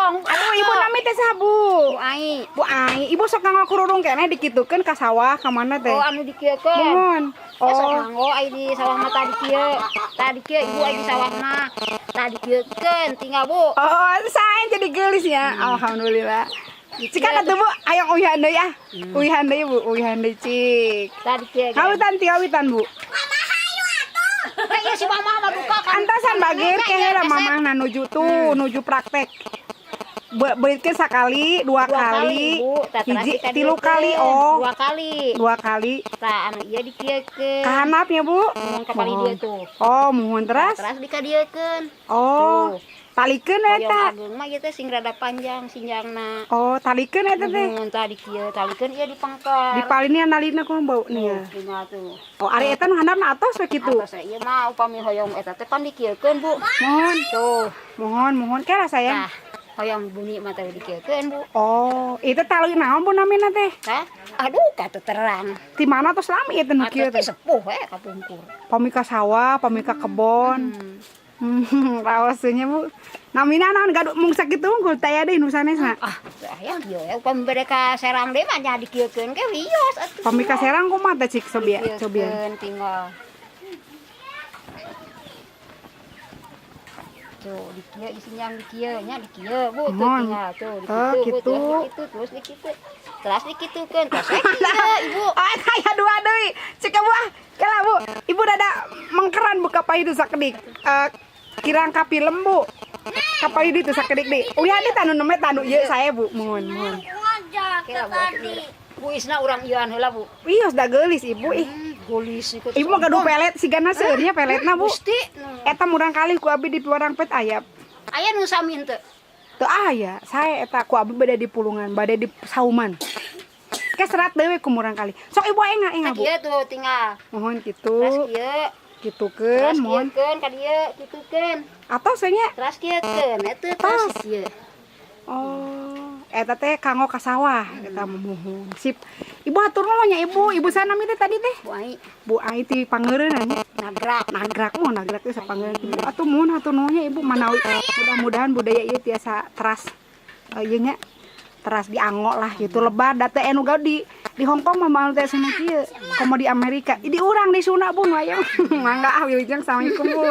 hoyong. Aduh ibu nami teh sabu. Bu Ai, ibu sok nganggo kururung keneh dikitukeun ka sawah ka mana teh? Oh anu dikiekeun. Mohon. Sok Oh, nganggo ai di sawah mah tadi kieu. Tadi kieu ibu ai di sawah mah. Tadi kieukeun tinggal Bu. oh, saya jadi gelis ya. Alhamdulillah. Cika atuh Bu, aya uyahan deui ah. Uyahan deui Bu, uyahan deui cik. Tadi kieu. Kawitan ti kawitan Bu. Kayak si mama mah buka kan. Antasan bagir kehe lah mamahna nuju tuh, nuju praktek. Beritkeun sakali, dua kali, Bu. Tah terus hiji kita tilu diekeun. kali oh. Dua 2 kali. kali. Tah anu ieu dikiekeun. Kahanapnya Bu? Mun ka pali dia tuh. Oh, muhun Tah, teras. terus dikadiekeun. Oh, talikeun Hoyong eta. ageung mah ieu teh sing rada panjang sinjangna. Oh, talikeun eta teh. Mun tadi kieu talikeun ieu dipangkar. Di palini analina kumaha bau nih ya. Tinggal tuh. Oh, ari eta nu handapna atos we kitu. Atas ieu mah upami hoyong eta teh pan dikiekeun Bu. Mohon. Tuh. Mohon kera sayang. Tah, hoyong bunyi mah teh dikiekeun Bu. Oh, itu tali naon Bu namina teh? Tah, aduh kata terang. Di mana tos lami eta nu kieu Atuh teh? teh sepuh kapungkur. Pamika sawah, pamika kebon. Rawasnya Bu. Namina naon gaduh mung sakitu unggul taya deui nu sanesna. Ah, sayang ieu upami bade ka Serang deui mah nya dikiekeun ge wios atuh. Pamika Serang kumaha teh cik sobia? Cobian. Dikiekeun tinggal. Tuh, dikieu isinya dikieu nya dikieu Bu tuh Mohon. tinggal tuh Oh, dikitu Bu, gitu. terus dikitu. Terus dikitukeun terus kieu Ibu. Ah, aya dua deui. Cik Bu ah. Kela Bu, Ibu dada mengkeran buka pahidu sakedik. Kirang ka film Bu. Ka pahidu teh sakedik deui. Uya di tanu neme tanu ieu saya Bu. Mohon. Kela Bu tadi. Bu isna urang ieuan heula Bu. Wios da geulis Ibu ih. Golis ikut. Ibu mah gaduh pelet sigana seurnya peletna Bu. Gusti. Eta murang kali ku abi di piwarang pet aya. Aya nu sami henteu. Teu aya, saya eta ku abi bade di pulungan, bade di sauman. Ke serat dewe ku murang kali. Sok Ibu enga Bu. Kieu tuh tinggal. Mohon kitu. Terus kieu. Gitukeun Terus mohon. kieukeun ka dieu kitukeun. Atau nya Terus kieukeun eta terus kieu. oh, eta teh kanggo ka sawah eta mohon. Sip. Ibu hatur nuhun nya Ibu. Ibu sanami teh tadi teh? Bu ai Bu Ai ti pangeureunan nya. Nagrak teh sapangeureun Ibu. Atuh mohon hatur nuhun nya Ibu manawi mudah-mudahan budaya ieu tiasa teras ieu nya teras dianggo lah gitu lebar da teh anu gawe di Hong Kong mah mau teh cenah kieu komo di Amerika di urang di Sunda Bu aya mangga ah wilujeng assalamualaikum Bu.